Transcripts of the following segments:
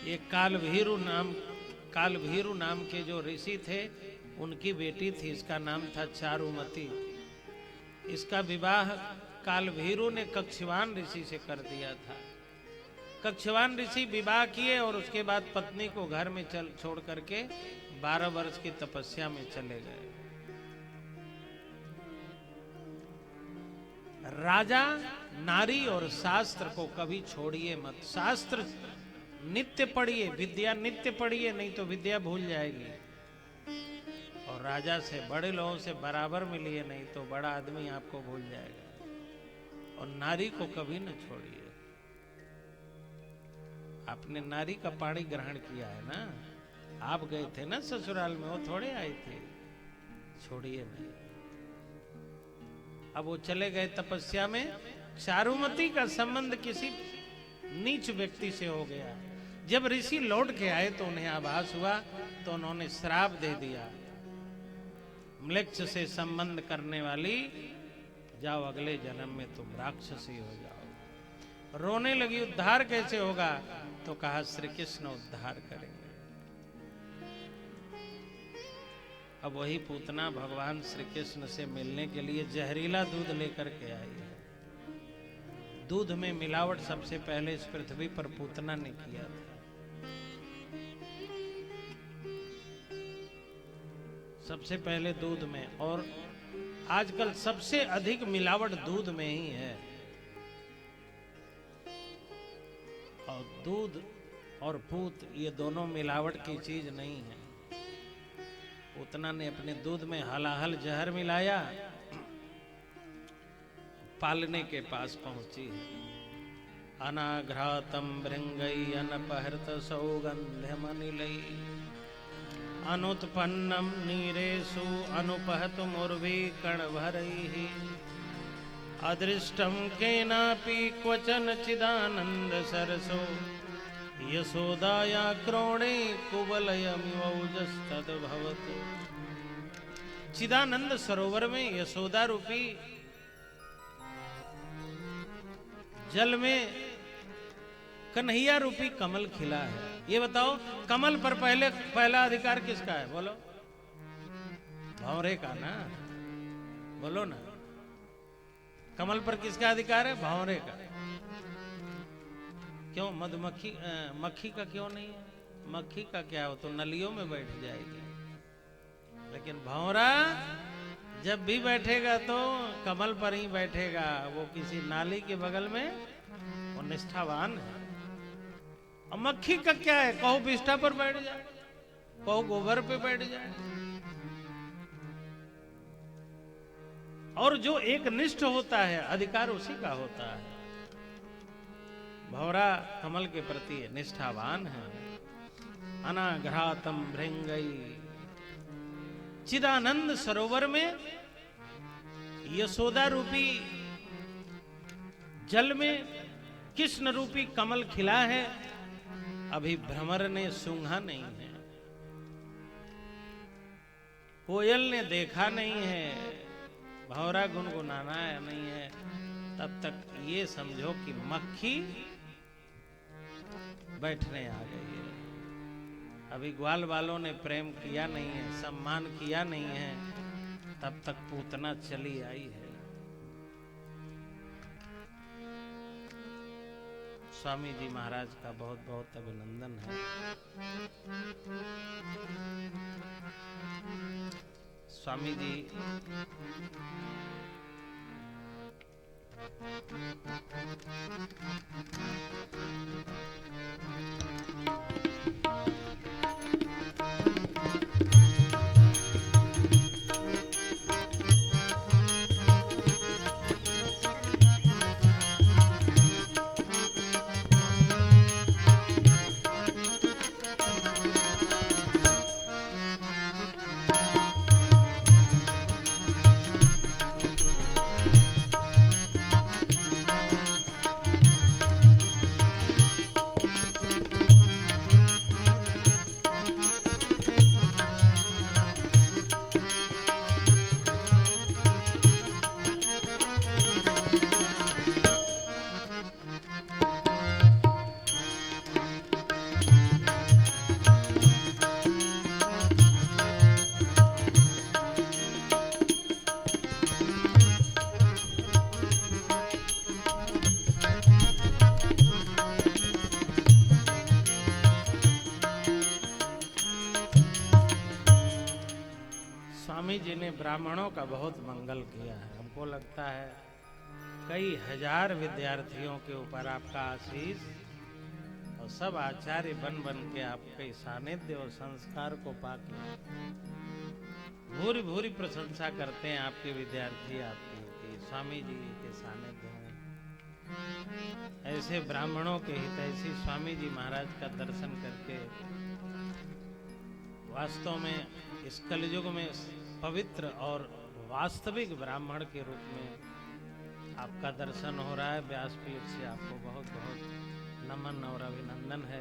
ये कालभीरु नाम के जो ऋषि थे उनकी बेटी थी, इसका नाम था चारुमती। इसका विवाह कालभीरु ने कक्षवान ऋषि से कर दिया था। कक्षवान ऋषि विवाह किए और उसके बाद पत्नी को घर में छोड़ करके 12 वर्ष की तपस्या में चले गए। राजा नारी और शास्त्र को कभी छोड़िए मत। शास्त्र नित्य पढ़िए, विद्या नित्य पढ़िए, नहीं तो विद्या भूल जाएगी। और राजा से, बड़े लोगों से बराबर मिलिए, नहीं तो बड़ा आदमी आपको भूल जाएगा। और नारी को कभी न छोड़िए। आपने नारी का पानी ग्रहण किया है ना, आप गए थे ना ससुराल में, वो थोड़े आए थे। छोड़िए नहीं। अब वो चले गए तपस्या में। चारुमती का संबंध किसी नीच व्यक्ति से हो गया। जब ऋषि लौट के आए तो उन्हें आभास हुआ, तो उन्होंने श्राप दे दिया, म्लेच्छ से संबंध करने वाली, जाओ अगले जन्म में तुम राक्षसी हो जाओ। रोने लगी, उद्धार कैसे होगा? तो कहा श्री कृष्ण उद्धार करेंगे। अब वही पूतना भगवान श्री कृष्ण से मिलने के लिए जहरीला दूध लेकर के आई है। दूध में मिलावट सबसे पहले इस पृथ्वी पर पूतना ने किया था। सबसे पहले दूध में, और आजकल सबसे अधिक मिलावट दूध में ही है। और दूध और पूत ये दोनों मिलावट की चीज नहीं है। पूतना ने अपने दूध में हलाहल जहर मिलाया, पालने के पास पहुंची है। अनाघ्रातम भृंगई अनपहृत सौगंध्यमनिलई अनुत्पन्नम नीरेषु अनुपहतमुर्वी कणभरैहि अदृष्टम केनापि क्वचन चिदानंद सरसो यशोदाया क्रोणे कुवलयमिवौजस्तद्भवतु। चिदानंद सरोवर में यशोदा रूपी जल में कन्हैया रूपी कमल खिला है। ये बताओ, कमल पर पहला अधिकार किसका है? बोलो। भंवरे का ना, बोलो ना। कमल पर किसका अधिकार है? भंवरे का। क्यों? मधुमक्खी मक्खी का क्यों नहीं है? मक्खी का क्या हो, तो नलियों में बैठ जाएगी। लेकिन भंवरा जब भी बैठेगा तो कमल पर ही बैठेगा। वो किसी नाली के बगल में, वो निष्ठावान है। और मक्खी का क्या है? कहो बिष्ठा पर बैठ जाए, कहो गोबर पे बैठ जाए। और जो एक निष्ठ होता है, अधिकार उसी का होता है। भंवरा कमल के प्रति निष्ठावान है। अनाघ्रातम भृंगई, चिदानंद सरोवर में यशोदा रूपी जल में कृष्ण रूपी कमल खिला है। अभी भ्रमर ने सूंघा नहीं है, कोयल ने देखा नहीं है, भंवरा गुनगुनाना नहीं है, तब तक ये समझो कि मक्खी बैठने आ गई है। अभी ग्वाल वालों ने प्रेम किया नहीं है, सम्मान किया नहीं है, तब तक पूतना चली आई है। स्वामी जी महाराज का बहुत बहुत अभिनंदन है। स्वामी जी स्वामी जी ने ब्राह्मणों का बहुत मंगल किया है। हमको लगता है कई हजार विद्यार्थियों के ऊपर आपका आशीष और सब आचार्य बन बन के आपके सानिध्य और संस्कार को पाके भूरी भूरी प्रशंसा करते हैं आपके विद्यार्थी आपकी कि स्वामी जी के सानिध्य में ऐसे ब्राह्मणों के हितैषी स्वामी जी महाराज का दर्शन करके वास्तव में इस कलयुग में पवित्र और वास्तविक ब्राह्मण के रूप में आपका दर्शन हो रहा है। व्यासपीठ से आपको बहुत बहुत नमन और अभिनंदन है।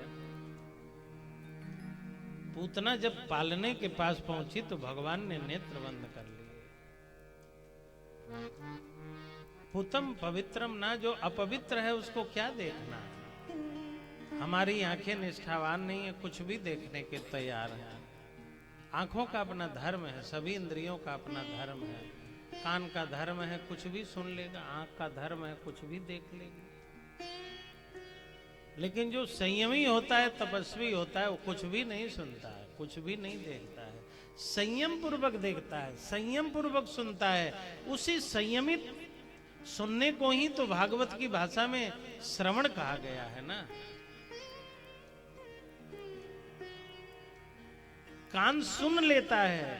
पूतना जब पालने के पास पहुंची तो भगवान ने नेत्र बंद कर लिए। पुतम पवित्रम ना, जो अपवित्र है उसको क्या देखना है। हमारी आंखें निष्ठावान नहीं है, कुछ भी देखने के तैयार है। आंखों का अपना धर्म है, सभी इंद्रियों का अपना धर्म है। कान का धर्म है कुछ भी सुन लेगा, आंख का धर्म है कुछ भी देख लेगी। लेकिन जो संयमी होता है, तपस्वी होता है, वो कुछ भी नहीं सुनता है, कुछ भी नहीं देखता है, संयम पूर्वक देखता है, संयम पूर्वक सुनता है। उसी संयमित सुनने को ही तो भागवत की भाषा में श्रवण कहा गया है ना। कान सुन लेता है,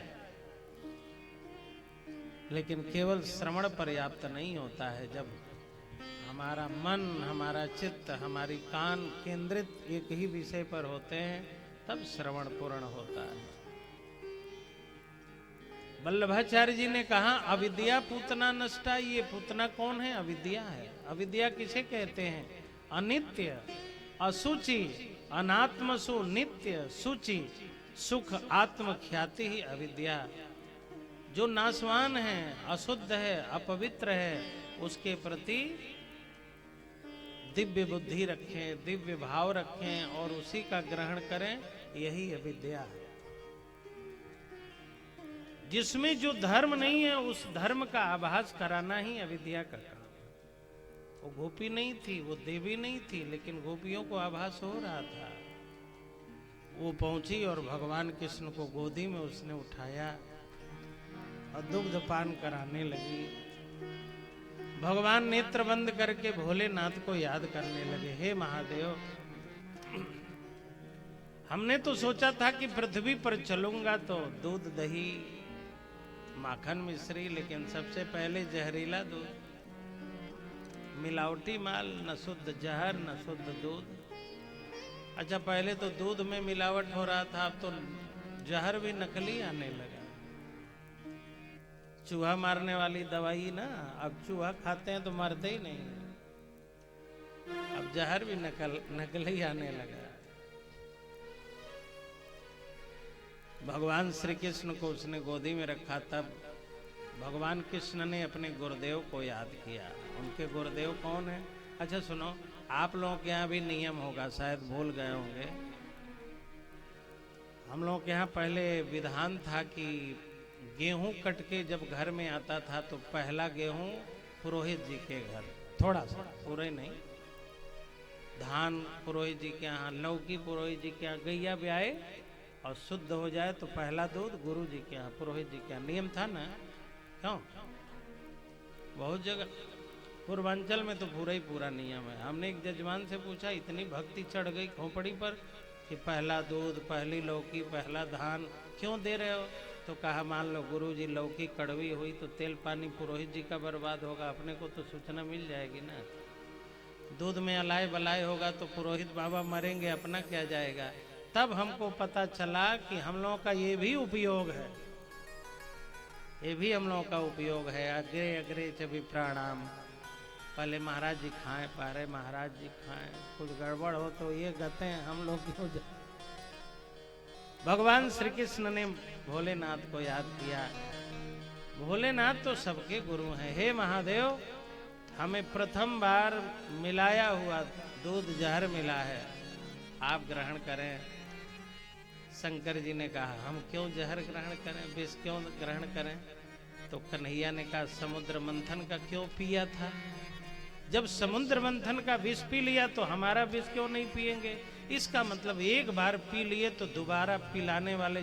लेकिन केवल श्रवण पर्याप्त नहीं होता है। जब हमारा मन, हमारा चित्त, हमारी कान केंद्रित एक ही विषय पर होते हैं, तब श्रवण पूर्ण होता है। वल्लभाचार्य जी ने कहा अविद्या पूतना नष्टा। ये पूतना कौन है? अविद्या है। अविद्या किसे कहते हैं? अनित्य, अशुचि, अनात्मसु, नित्य, शुचि, सुख, आत्म ख्याति ही अविद्या। जो नाशवान है, अशुद्ध है, अपवित्र है, उसके प्रति दिव्य बुद्धि रखें, दिव्य भाव रखें और उसी का ग्रहण करें, यही अविद्या है। जिसमें जो धर्म नहीं है उस धर्म का आभास कराना ही अविद्या का काम। वो गोपी नहीं थी, वो देवी नहीं थी, लेकिन गोपियों को आभास हो रहा था। वो पहुंची और भगवान कृष्ण को गोदी में उसने उठाया और दुग्ध पान कराने लगी। भगवान नेत्र बंद करके भोलेनाथ को याद करने लगे, हे महादेव, हमने तो सोचा था कि पृथ्वी पर चलूंगा तो दूध, दही, माखन, मिश्री, लेकिन सबसे पहले जहरीला दूध, मिलावटी माल, न शुद्ध जहर न शुद्ध दूध। अच्छा, पहले तो दूध में मिलावट हो रहा था, अब तो जहर भी नकली आने लगा। चूहा मारने वाली दवाई ना, अब चूहा खाते हैं तो मरते ही नहीं, अब जहर भी नकली आने लगा। भगवान श्री कृष्ण को उसने गोदी में रखा, तब भगवान कृष्ण ने अपने गुरुदेव को याद किया। उनके गुरुदेव कौन है? अच्छा सुनो, आप लोगों के यहाँ भी नियम होगा, शायद भूल गए होंगे। हम लोगों के यहाँ पहले विधान था कि गेहूं कट के जब घर में आता था तो पहला गेहूं पुरोहित जी के घर, थोड़ा सा, पूरे नहीं, धान पुरोहित जी के यहाँ, लौकी पुरोहित जी के यहाँ, गैया ब्याए और शुद्ध हो जाए तो पहला दूध गुरु जी के यहाँ, पुरोहित जी के यहाँ। नियम था ना? क्यों? बहुत जगह पूर्वांचल में तो पूरा ही पूरा नियम है। हमने एक जजमान से पूछा, इतनी भक्ति चढ़ गई खोपड़ी पर कि पहला दूध, पहली लौकी, पहला धान क्यों दे रहे हो? तो कहा मान लो गुरु जी लौकी कड़वी हुई तो तेल पानी पुरोहित जी का बर्बाद होगा, अपने को तो सूचना मिल जाएगी ना। दूध में अलाय बलाय होगा तो पुरोहित बाबा मरेंगे, अपना क्या जाएगा। तब हमको पता चला कि हम लोगों का ये भी उपयोग है, ये भी हम लोगों का उपयोग है। अग्रे अग्रे चबी प्रणाम, पहले महाराज जी खाएं, पहले महाराज जी खाएं, कुछ गड़बड़ हो तो ये गते हैं हम लोग क्यों जाए। भगवान श्री कृष्ण ने भोलेनाथ को याद किया। भोलेनाथ तो सबके गुरु हैं। हे महादेव, हमें प्रथम बार मिलाया हुआ दूध जहर मिला है, आप ग्रहण करें। शंकर जी ने कहा हम क्यों जहर ग्रहण करें, विष क्यों ग्रहण करें? तो कन्हैया ने कहा समुद्र मंथन का क्यों पिया था? जब समुद्र मंथन का विष पी लिया तो हमारा विष क्यों नहीं पिएंगे? इसका मतलब एक बार पी लिए तो दोबारा पिलाने वाले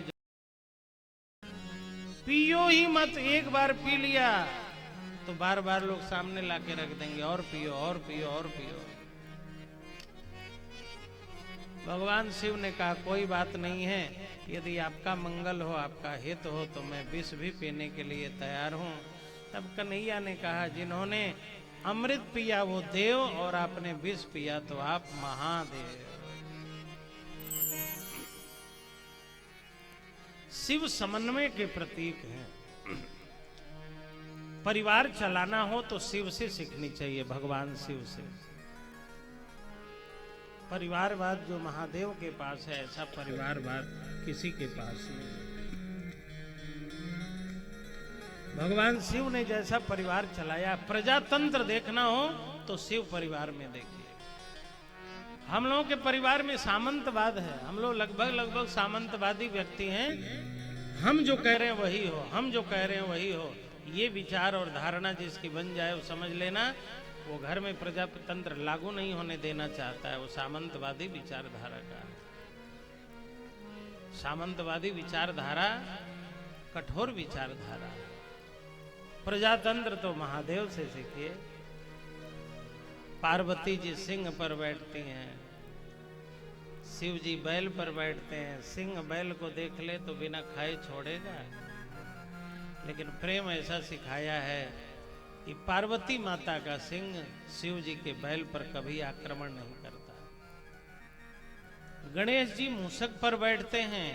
पियो ही मत, एक बार पी लिया तो बार बार लोग सामने लाके रख देंगे, और पियो और पियो और पियो। भगवान शिव ने कहा कोई बात नहीं है, यदि आपका मंगल हो, आपका हित हो तो मैं विष भी पीने के लिए तैयार हूं। तब कन्हैया ने कहा जिन्होंने अमृत पिया वो देव, और आपने विष पिया तो आप महादेव। शिव समन्वय के प्रतीक हैं। परिवार चलाना हो तो शिव से सीखनी चाहिए, भगवान शिव से। परिवारवाद जो महादेव के पास है, ऐसा परिवारवाद किसी के पास नहीं। भगवान शिव ने जैसा परिवार चलाया, प्रजातंत्र देखना हो तो शिव परिवार में देखिए। हम लोगों के परिवार में सामंतवाद है, हम लोग लगभग सामंतवादी व्यक्ति हैं। हम जो कह रहे हैं वही हो, हम जो कह रहे हैं वही हो, ये विचार और धारणा जिसकी बन जाए वो समझ लेना वो घर में प्रजातंत्र लागू नहीं होने देना चाहता है, वो सामंतवादी विचारधारा का। सामंतवादी विचारधारा कठोर विचारधारा। प्रजातंत्र तो महादेव से सीखिए। पार्वती जी सिंह पर बैठती हैं, शिव जी बैल पर बैठते हैं। सिंह बैल को देख ले तो बिना खाए छोड़ेगा, लेकिन प्रेम ऐसा सिखाया है कि पार्वती माता का सिंह शिव जी के बैल पर कभी आक्रमण नहीं करता। गणेश जी मूषक पर बैठते हैं,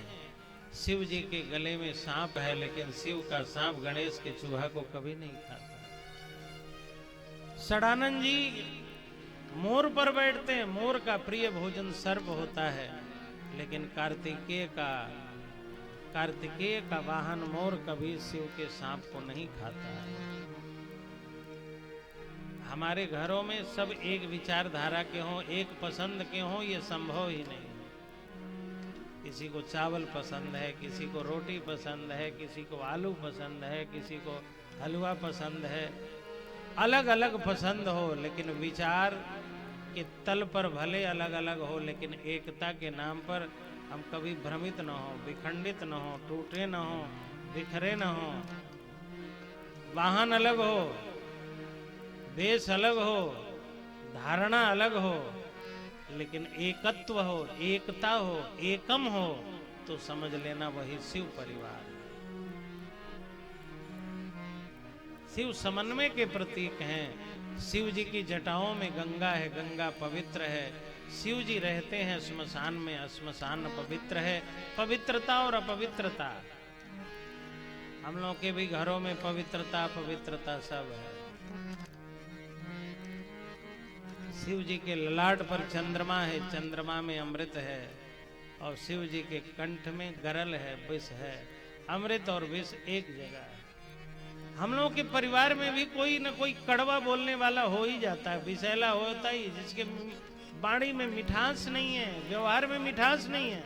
शिव जी के गले में सांप है, लेकिन शिव का सांप गणेश के चूहा को कभी नहीं खाता। सदानंद जी मोर पर बैठते हैं, मोर का प्रिय भोजन सर्प होता है, लेकिन कार्तिकेय का वाहन मोर कभी शिव के सांप को नहीं खाता है। हमारे घरों में सब एक विचारधारा के हों, एक पसंद के हों, ये संभव ही नहीं। किसी को चावल पसंद है, किसी को रोटी पसंद है, किसी को आलू पसंद है, किसी को हलवा पसंद है। अलग अलग पसंद हो, लेकिन विचार के तल पर भले अलग अलग हो, लेकिन एकता के नाम पर हम कभी भ्रमित न हो, विखंडित न हो, टूटे न हो, बिखरे न हो। वाहन अलग हो, देश अलग हो, धारणा अलग हो, लेकिन एकत्व हो, एकता हो, एकम हो, तो समझ लेना वही शिव परिवार। शिव समन्वय के प्रतीक हैं। शिव जी की जटाओं में गंगा है, गंगा पवित्र है। शिव जी रहते हैं श्मशान में, श्मशान पवित्र है। पवित्रता और अपवित्रता, हम लोग के भी घरों में पवित्रता पवित्रता सब है। शिव जी के ललाट पर चंद्रमा है, चंद्रमा में अमृत है, और शिव जी के कंठ में गरल है, विष है। अमृत और विष एक जगह है। हम लोगों के परिवार में भी कोई न कोई कड़वा बोलने वाला हो ही जाता है, विषैला होता ही, जिसके वाणी में मिठास नहीं है, व्यवहार में मिठास नहीं है।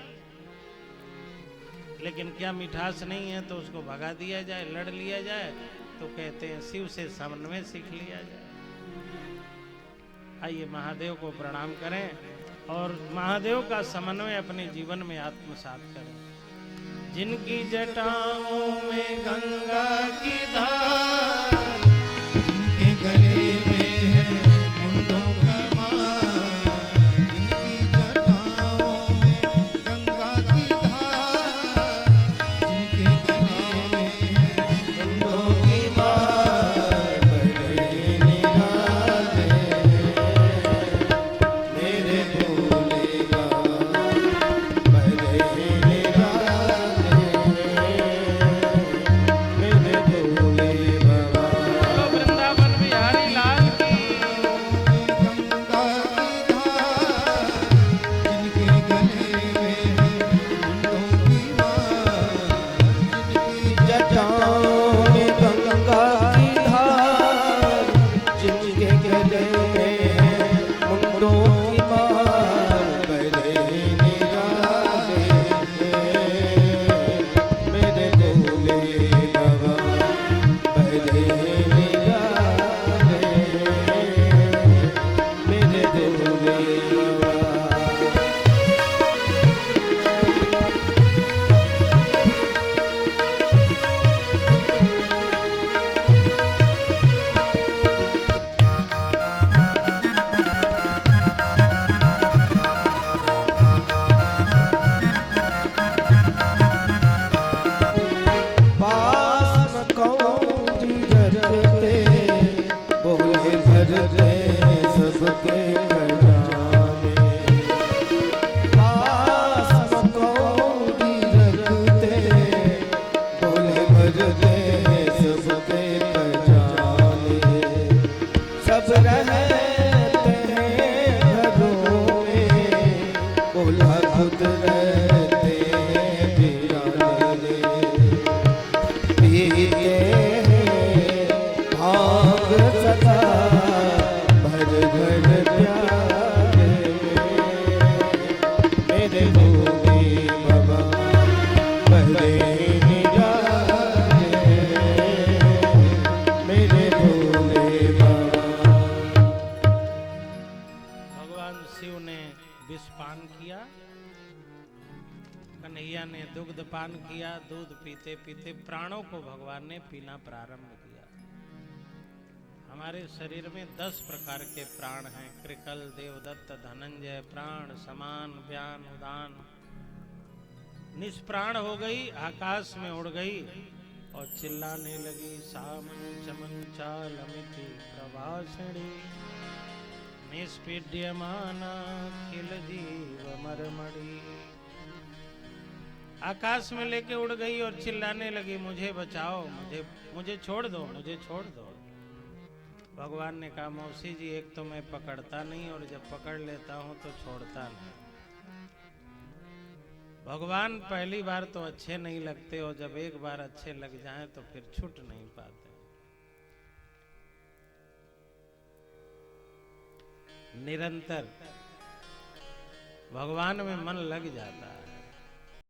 लेकिन क्या मिठास नहीं है तो उसको भगा दिया जाए, लड़ लिया जाए, तो कहते हैं शिव से समन्वय सीख लिया जाए। आइए महादेव को प्रणाम करें और महादेव का समन्वय अपने जीवन में आत्मसात करें। जिनकी जटाओं में गंगा की धार, जिनके गले में है मुंडों की मार, जिनकी जटाओं में गंगा की धार, जिनके गले में है मुंडों की मार, बड़े निराले मेरे भोले बाबा, बड़े निराले मेरे भोले बाबा। भोले बाबा पहले ही जाने मेरे भोले बाबा। भगवान शिव ने विष पान किया, कन्हैया ने दुग्ध पान किया। दूध पीते पीते प्राणों को भगवान ने पीना प्रारंभ किया। हमारे शरीर में 10 प्रकार के प्राण हैं। कृकल, देवदत्त, धनंजय, प्राण, समान, व्यान, उदान। निष्प्राण हो गई, आकाश में उड़ गई और चिल्लाने लगी, सामन चमन चालमिति प्रभाषणी निष्पीड्यमाना खिल जीव मरमड़ी। आकाश में लेके उड़ गई और चिल्लाने लगी, मुझे बचाओ, मुझे छोड़ दो, मुझे छोड़ दो। भगवान ने कहा, मौसी जी, एक तो मैं पकड़ता नहीं और जब पकड़ लेता हूं तो छोड़ता नहीं। भगवान पहली बार तो अच्छे नहीं लगते और जब एक बार अच्छे लग जाएं तो फिर छूट नहीं पाते। निरंतर भगवान में मन लग जाता है।